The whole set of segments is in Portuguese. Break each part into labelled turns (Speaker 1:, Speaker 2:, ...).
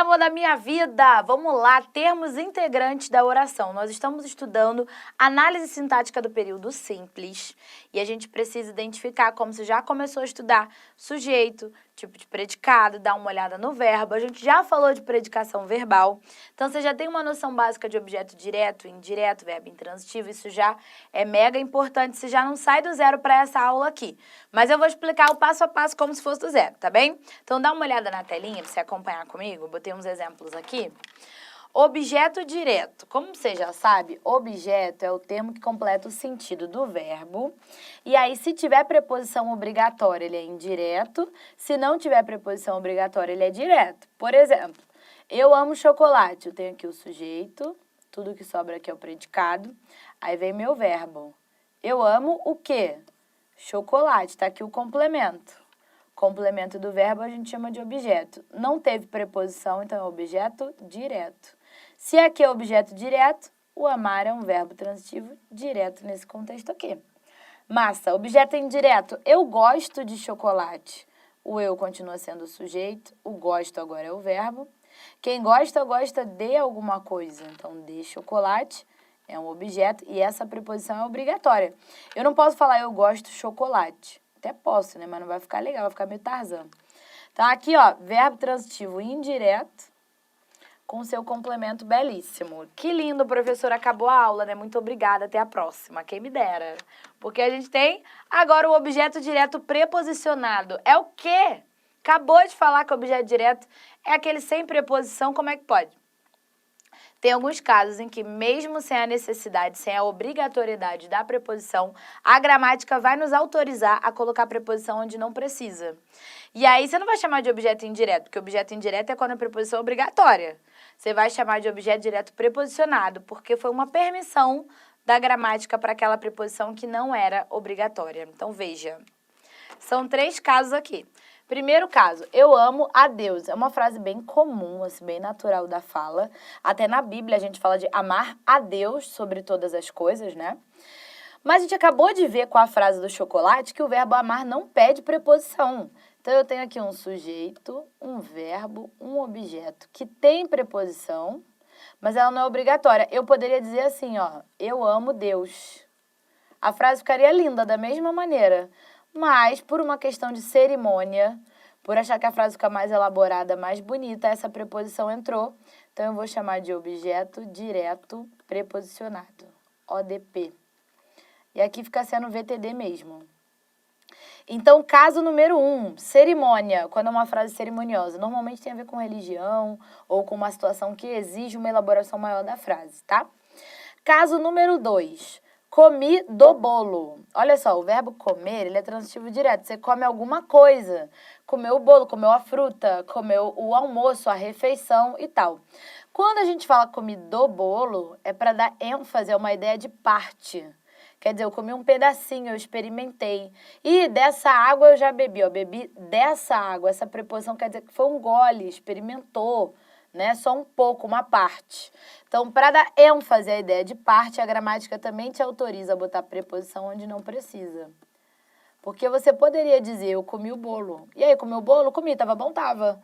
Speaker 1: amor da minha vida! Vamos lá, termos integrantes da oração. Nós estamos estudando análise sintática do período simples e a gente precisa identificar, como você já começou a estudar, sujeito, tipo de predicado, dar uma olhada no verbo. A gente já falou de predicação verbal, então você já tem uma noção básica de objeto direto, indireto, verbo intransitivo. Isso já é mega importante, você já não sai do zero para essa aula aqui. Mas eu vou explicar o passo a passo como se fosse do zero, tá bem? Então dá uma olhada na telinha para você acompanhar comigo. Eu botei uns exemplos aqui. Objeto direto. Como você já sabe, objeto é o termo que completa o sentido do verbo. E aí, se tiver preposição obrigatória, ele é indireto. Se não tiver preposição obrigatória, ele é direto. Por exemplo, eu amo chocolate. Eu tenho aqui o sujeito, tudo que sobra aqui é o predicado. Aí vem meu verbo. Eu amo o quê? Chocolate. Tá aqui o complemento. Complemento do verbo a gente chama de objeto. Não teve preposição, então é objeto direto. Se aqui é objeto direto, o amar é um verbo transitivo direto nesse contexto aqui. Massa, objeto indireto. Eu gosto de chocolate. O eu continua sendo o sujeito, o gosto agora é o verbo. Quem gosta, gosta de alguma coisa. Então, de chocolate é um objeto e essa preposição é obrigatória. Eu não posso falar eu gosto de chocolate. Até posso, né? Mas não vai ficar legal, vai ficar meio Tarzan. Então, aqui, ó, verbo transitivo indireto com seu complemento belíssimo. Que lindo, professor. Acabou a aula, né? Muito obrigada. Até a próxima. Quem me dera. Porque a gente tem agora o objeto direto preposicionado. É o quê? Acabou de falar que o objeto direto é aquele sem preposição. Como é que pode? Tem alguns casos em que, mesmo sem a necessidade, sem a obrigatoriedade da preposição, a gramática vai nos autorizar a colocar a preposição onde não precisa. E aí você não vai chamar de objeto indireto, porque objeto indireto é quando a preposição é obrigatória. Você vai chamar de objeto direto preposicionado, porque foi uma permissão da gramática para aquela preposição que não era obrigatória. Então, veja, são 3 casos aqui. Primeiro caso, eu amo a Deus. É uma frase bem comum, assim, bem natural da fala. Até na Bíblia a gente fala de amar a Deus sobre todas as coisas, né? Mas a gente acabou de ver com a frase do chocolate que o verbo amar não pede preposição. Então, eu tenho aqui um sujeito, um verbo, um objeto que tem preposição, mas ela não é obrigatória. Eu poderia dizer assim, ó, eu amo Deus. A frase ficaria linda da mesma maneira. Mas, por uma questão de cerimônia, por achar que a frase fica mais elaborada, mais bonita, essa preposição entrou. Então, eu vou chamar de objeto direto preposicionado, ODP. E aqui fica sendo VTD mesmo. Então, caso número 1, cerimônia, quando é uma frase cerimoniosa. Normalmente tem a ver com religião ou com uma situação que exige uma elaboração maior da frase, tá? Caso número 2. Comi do bolo. Olha só, o verbo comer, ele é transitivo direto. Você come alguma coisa. Comeu o bolo, comeu a fruta, comeu o almoço, a refeição e tal. Quando a gente fala comi do bolo, é para dar ênfase a uma ideia de parte. Quer dizer, eu comi um pedacinho, eu experimentei. E dessa água eu já bebi, ó, bebi dessa água. Essa preposição quer dizer que foi um gole, experimentou, né? Só um pouco, uma parte. Então, para dar ênfase à ideia de parte, a gramática também te autoriza a botar preposição onde não precisa. Porque você poderia dizer, eu comi o bolo. E aí, comeu o bolo? Comi, tava bom? Tava.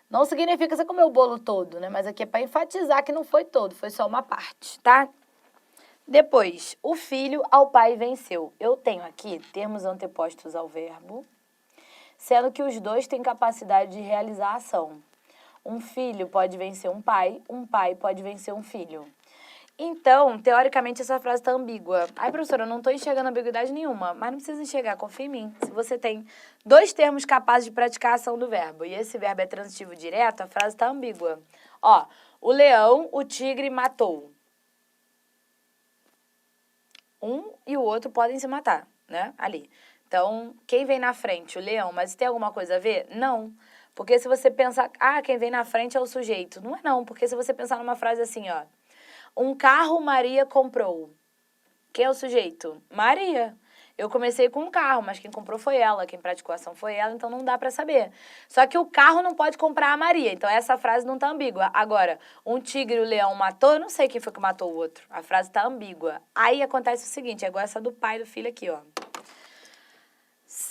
Speaker 1: Não significa que você comeu o bolo todo, né? Mas aqui é para enfatizar que não foi todo, foi só uma parte, tá? Depois, o filho ao pai venceu. Eu tenho aqui termos antepostos ao verbo, sendo que os dois têm capacidade de realizar a ação. Um filho pode vencer um pai pode vencer um filho. Então, teoricamente, essa frase está ambígua. Ai, professora, eu não estou enxergando ambiguidade nenhuma, mas não precisa enxergar, confia em mim. Se você tem 2 termos capazes de praticar a ação do verbo e esse verbo é transitivo direto, a frase está ambígua. Ó, o leão, o tigre matou. Um e o outro podem se matar, né? Ali. Então, quem vem na frente? O leão. Mas tem alguma coisa a ver? Não. Porque se você pensar, quem vem na frente é o sujeito. Não é não, porque se você pensar numa frase assim, ó. Um carro Maria comprou. Quem é o sujeito? Maria. Eu comecei com um carro, mas quem comprou foi ela, quem praticou a ação foi ela, então não dá pra saber. Só que o carro não pode comprar a Maria, então essa frase não tá ambígua. Agora, um tigre e o leão matou, eu não sei quem foi que matou o outro. A frase tá ambígua. Aí acontece o seguinte, é igual essa do pai e do filho aqui, ó.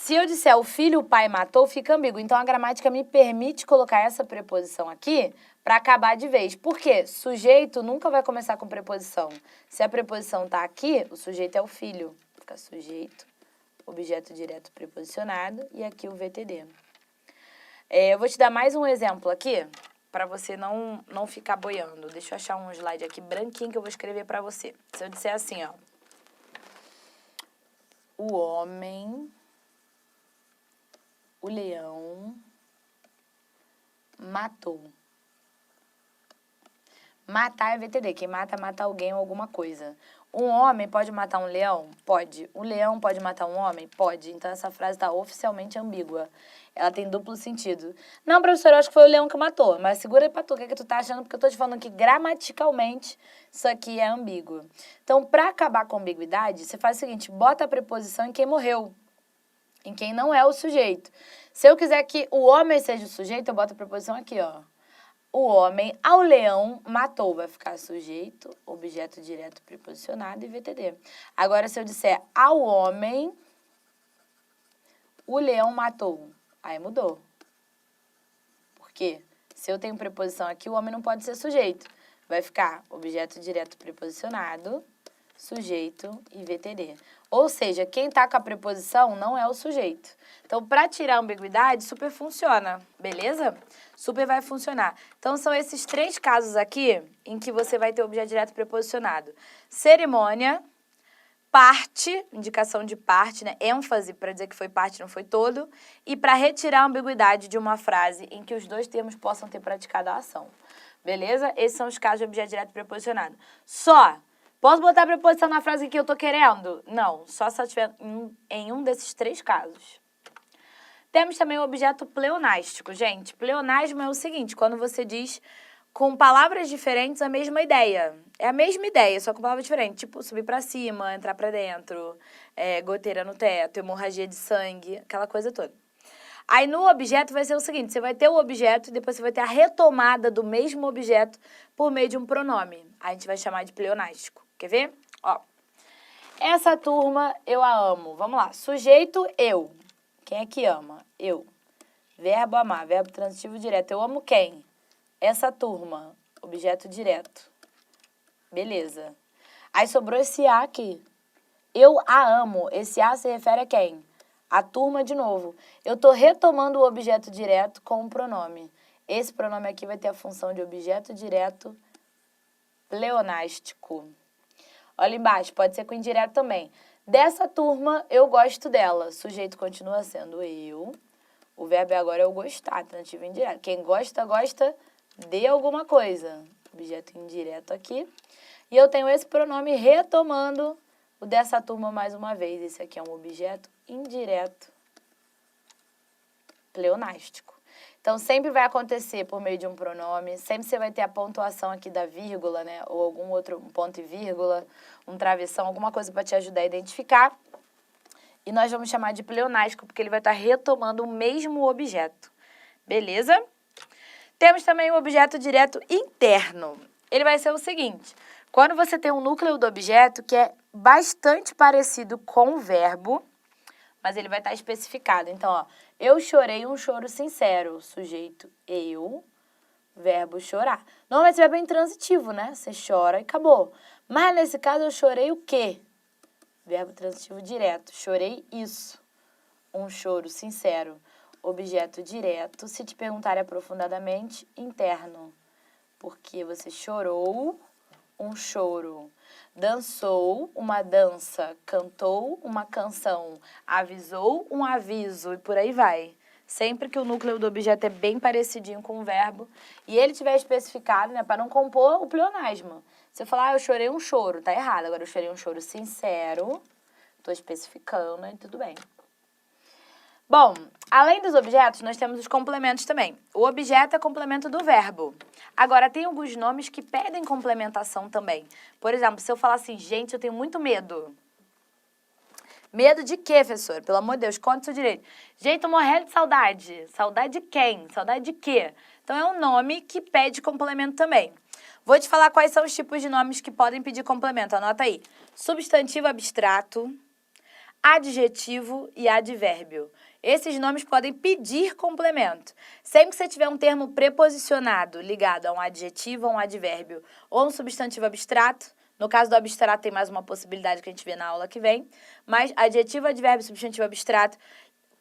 Speaker 1: Se eu disser o filho, o pai matou, fica ambíguo. Então, a gramática me permite colocar essa preposição aqui para acabar de vez. Por quê? Sujeito nunca vai começar com preposição. Se a preposição tá aqui, o sujeito é o filho. Fica sujeito, objeto direto preposicionado e aqui o VTD. Eu vou te dar mais um exemplo aqui para você não ficar boiando. Deixa eu achar um slide aqui branquinho que eu vou escrever para você. Se eu disser assim, ó. O homem, o leão, matou. Matar é VTD. Quem mata, mata alguém ou alguma coisa. Um homem pode matar um leão? Pode. Um leão pode matar um homem? Pode. Então, essa frase está oficialmente ambígua. Ela tem duplo sentido. Não, professor, eu acho que foi o leão que matou. Mas segura aí pra tu, o que é que tu tá achando? Porque eu tô te falando que gramaticalmente isso aqui é ambíguo. Então, pra acabar com a ambiguidade, você faz o seguinte, bota a preposição em quem morreu. Em quem não é o sujeito. Se eu quiser que o homem seja o sujeito, eu boto a preposição aqui, ó. O homem ao leão matou. Vai ficar sujeito, objeto direto preposicionado e VTD. Agora, se eu disser ao homem, o leão matou. Aí mudou. Por quê? Se eu tenho preposição aqui, o homem não pode ser sujeito. Vai ficar objeto direto preposicionado, sujeito e VTD. Ou seja, quem está com a preposição não é o sujeito. Então, para tirar a ambiguidade, super funciona, beleza? Super vai funcionar. Então, são esses 3 casos aqui em que você vai ter objeto direto preposicionado. Cerimônia, parte, indicação de parte, né? ênfase para dizer que foi parte, não foi todo. E para retirar a ambiguidade de uma frase em que os 2 termos possam ter praticado a ação. Beleza? Esses são os casos de objeto direto preposicionado. Só... Posso botar a preposição na frase que eu tô querendo? Não, só se eu estiver em um desses 3 casos. Temos também o objeto pleonástico, gente. Pleonasmo é o seguinte, quando você diz com palavras diferentes a mesma ideia. É a mesma ideia, só com palavras diferentes. Tipo, subir pra cima, entrar pra dentro, goteira no teto, hemorragia de sangue, aquela coisa toda. Aí no objeto vai ser o seguinte, você vai ter o objeto e depois você vai ter a retomada do mesmo objeto por meio de um pronome. A gente vai chamar de pleonástico. Quer ver? Ó, essa turma eu a amo. Vamos lá. Sujeito, eu. Quem é que ama? Eu. Verbo amar, verbo transitivo direto. Eu amo quem? Essa turma. Objeto direto. Beleza. Aí sobrou esse a aqui. Eu a amo. Esse a se refere a quem? A turma de novo. Eu estou retomando o objeto direto com um pronome. Esse pronome aqui vai ter a função de objeto direto pleonástico. Olha embaixo, pode ser com indireto também. Dessa turma, eu gosto dela. Sujeito continua sendo eu. O verbo agora é o gostar, alternativo indireto. Quem gosta, gosta de alguma coisa. Objeto indireto aqui. E eu tenho esse pronome retomando o dessa turma mais uma vez. Esse aqui é um objeto indireto pleonástico. Então, sempre vai acontecer por meio de um pronome, sempre você vai ter a pontuação aqui da vírgula, né? Ou algum outro ponto e vírgula, um travessão, alguma coisa para te ajudar a identificar. E nós vamos chamar de pleonástico, porque ele vai estar retomando o mesmo objeto. Beleza? Temos também o objeto direto interno. Ele vai ser o seguinte, quando você tem um núcleo do objeto que é bastante parecido com o verbo, mas ele vai estar especificado. Então, ó, eu chorei um choro sincero. Sujeito, eu, verbo chorar. Normalmente esse verbo é intransitivo, né? Você chora e acabou. Mas nesse caso eu chorei o quê? Verbo transitivo direto. Chorei isso. Um choro sincero. Objeto direto. Se te perguntarem aprofundadamente, interno. Porque você chorou um choro. Dançou uma dança, cantou uma canção, avisou um aviso e por aí vai. Sempre que o núcleo do objeto é bem parecidinho com o verbo e ele tiver especificado, né, para não compor o pleonasmo. Se eu falar, eu chorei um choro, tá errado. Agora eu chorei um choro sincero, tô especificando e tudo bem. Bom, além dos objetos, nós temos os complementos também. O objeto é complemento do verbo. Agora, tem alguns nomes que pedem complementação também. Por exemplo, se eu falar assim, gente, eu tenho muito medo. Medo de quê, professor? Pelo amor de Deus, conta o seu direito. Gente, tô morrendo de saudade. Saudade de quem? Saudade de quê? Então, é um nome que pede complemento também. Vou te falar quais são os tipos de nomes que podem pedir complemento. Anota aí. Substantivo abstrato, adjetivo e advérbio. Esses nomes podem pedir complemento. Sempre que você tiver um termo preposicionado ligado a um adjetivo, a um advérbio ou um substantivo abstrato, no caso do abstrato tem mais uma possibilidade que a gente vê na aula que vem, mas adjetivo, advérbio, substantivo abstrato,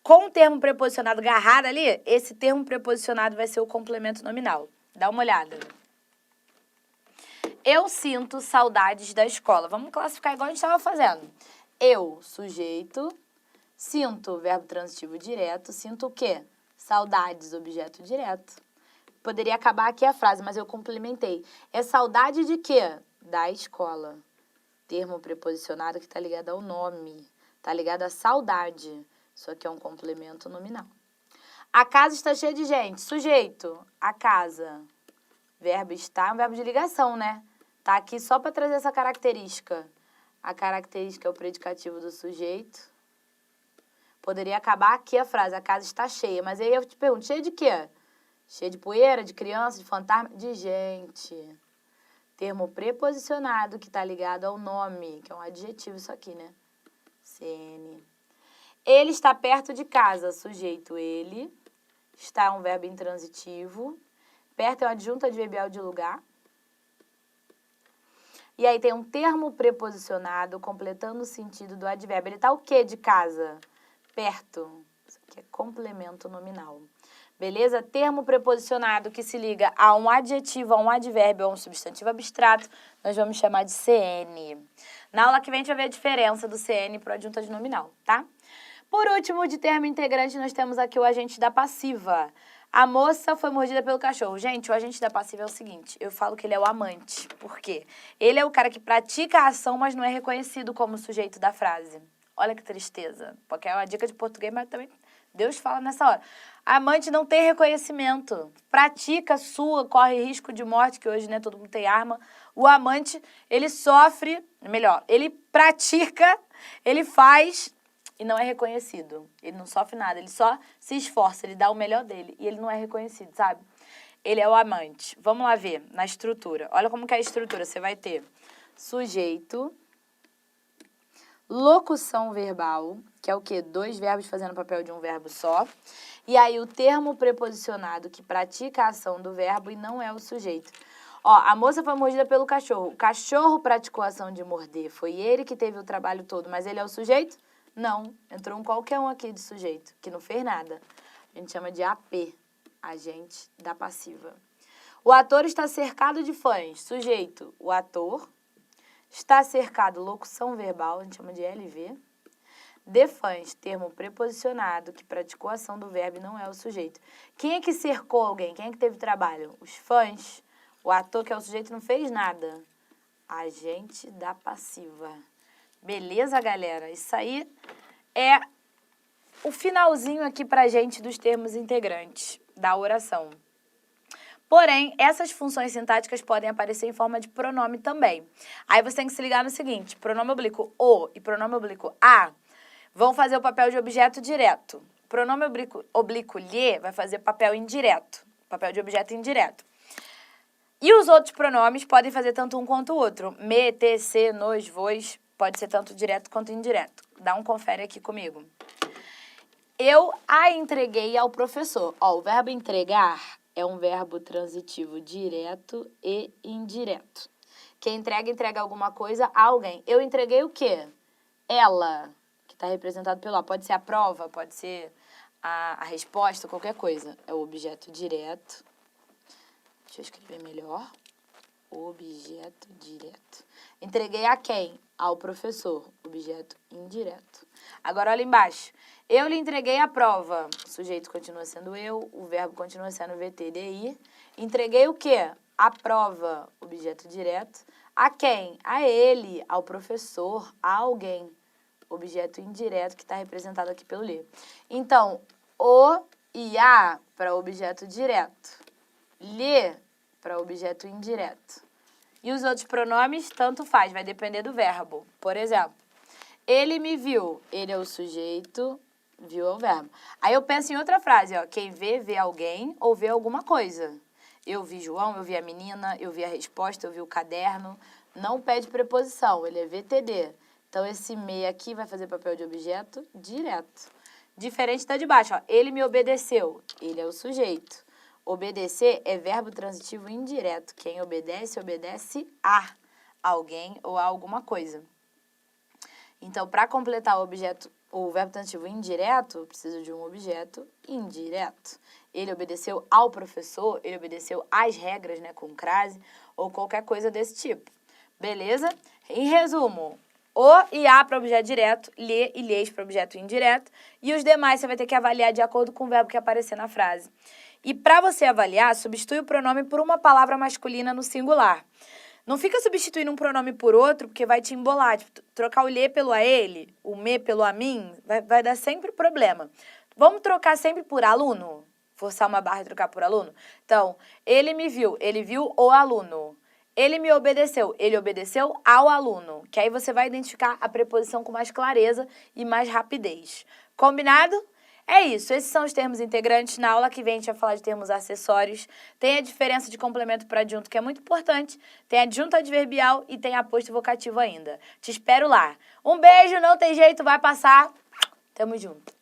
Speaker 1: com o termo preposicionado agarrado ali, esse termo preposicionado vai ser o complemento nominal. Dá uma olhada. Eu sinto saudades da escola. Vamos classificar igual a gente estava fazendo. Eu, sujeito, sinto, verbo transitivo direto, sinto o quê? Saudades, objeto direto. Poderia acabar aqui a frase, mas eu complementei. É saudade de quê? Da escola. Termo preposicionado que está ligado ao nome. Está ligado à saudade. Isso aqui é um complemento nominal. A casa está cheia de gente. Sujeito, a casa. Verbo estar é um verbo de ligação, né? Tá aqui só para trazer essa característica. A característica é o predicativo do sujeito. Poderia acabar aqui a frase, a casa está cheia. Mas aí eu te pergunto, cheia de quê? Cheia de poeira, de criança, de fantasma, de gente. Termo preposicionado que está ligado ao nome, que é um adjetivo isso aqui, né? CN. Ele está perto de casa, sujeito ele. Está é um verbo intransitivo. Perto é um adjunto adverbial de lugar. E aí tem um termo preposicionado completando o sentido do advérbio. Ele está o quê de casa? Perto. Isso aqui é complemento nominal. Beleza? Termo preposicionado que se liga a um adjetivo, a um advérbio ou a um substantivo abstrato, nós vamos chamar de CN. Na aula que vem a gente vai ver a diferença do CN para o adjunto adnominal, tá? Por último, de termo integrante, nós temos aqui o agente da passiva. A moça foi mordida pelo cachorro. Gente, o agente da passiva é o seguinte, eu falo que ele é o amante. Por quê? Ele é o cara que pratica a ação, mas não é reconhecido como sujeito da frase. Olha que tristeza, porque é uma dica de português, mas também Deus fala nessa hora. A amante não tem reconhecimento, pratica, sua, corre risco de morte, que hoje, né, todo mundo tem arma. O amante, ele sofre, melhor, ele pratica, ele faz e não é reconhecido. Ele não sofre nada, ele só se esforça, ele dá o melhor dele e ele não é reconhecido, sabe? Ele é o amante. Vamos lá ver na estrutura. Olha como que é a estrutura. Você vai ter sujeito, locução verbal, que é o quê? 2 verbos fazendo papel de um verbo só. E aí o termo preposicionado que pratica a ação do verbo e não é o sujeito. Ó, a moça foi mordida pelo cachorro. O cachorro praticou a ação de morder. Foi ele que teve o trabalho todo, mas ele é o sujeito? Não. Entrou um qualquer um aqui de sujeito, que não fez nada. A gente chama de AP, agente da passiva. O ator está cercado de fãs. Sujeito, o ator. Está cercado, locução verbal, a gente chama de LV. De fãs, termo preposicionado que praticou a ação do verbo e não é o sujeito. Quem é que cercou alguém? Quem é que teve trabalho? Os fãs. O ator, que é o sujeito, não fez nada. Agente da passiva. Beleza, galera? Isso aí é o finalzinho aqui pra gente dos termos integrantes da oração. Porém, essas funções sintáticas podem aparecer em forma de pronome também. Aí você tem que se ligar no seguinte, pronome oblíquo o e pronome oblíquo a vão fazer o papel de objeto direto. Pronome oblíquo lhe vai fazer papel indireto, papel de objeto indireto. E os outros pronomes podem fazer tanto um quanto o outro. Me, te, se, nos, vos, pode ser tanto direto quanto indireto. Dá um confere aqui comigo. Eu a entreguei ao professor. Ó, o verbo entregar é um verbo transitivo direto e indireto. Quem entrega, entrega alguma coisa a alguém. Eu entreguei o quê? Ela, que está representado pelo A. Pode ser a prova, pode ser a resposta, qualquer coisa. É o objeto direto. Deixa eu escrever melhor. Objeto direto. Entreguei a quem? Ao professor. Objeto indireto. Agora, olha embaixo. Eu lhe entreguei a prova. O sujeito continua sendo eu, o verbo continua sendo VTDI. Entreguei o quê? A prova. Objeto direto. A quem? A ele, ao professor, a alguém. Objeto indireto que está representado aqui pelo lhe. Então, o e a para objeto direto. Lhe para objeto indireto. E os outros pronomes, tanto faz, vai depender do verbo. Por exemplo, ele me viu. Ele é o sujeito, viu é o verbo. Aí eu penso em outra frase, ó. Quem vê, vê alguém ou vê alguma coisa. Eu vi João, eu vi a menina, eu vi a resposta, eu vi o caderno. Não pede preposição, ele é VTD. Então, esse me aqui vai fazer papel de objeto direto. Diferente da de baixo, ó. Ele me obedeceu. Ele é o sujeito. Obedecer é verbo transitivo indireto. Quem obedece, obedece a alguém ou a alguma coisa. Então, para completar o verbo transitivo indireto, eu preciso de um objeto indireto. Ele obedeceu ao professor, ele obedeceu às regras, né, com crase, ou qualquer coisa desse tipo. Beleza? Em resumo, o e a para objeto direto, lhe e lês para objeto indireto, e os demais você vai ter que avaliar de acordo com o verbo que aparecer na frase. E para você avaliar, substitui o pronome por uma palavra masculina no singular. Não fica substituindo um pronome por outro, porque vai te embolar. Tipo, trocar o lhe pelo a ele, o me pelo a mim, vai dar sempre problema. Vamos trocar sempre por aluno? Forçar uma barra e trocar por aluno? Então, ele me viu, ele viu o aluno. Ele me obedeceu, ele obedeceu ao aluno. Que aí você vai identificar a preposição com mais clareza e mais rapidez. Combinado? É isso, esses são os termos integrantes. Na aula que vem a gente vai falar de termos acessórios. Tem a diferença de complemento para adjunto, que é muito importante. Tem adjunto adverbial e tem aposto vocativo ainda. Te espero lá. Um beijo, não tem jeito, vai passar. Tamo junto.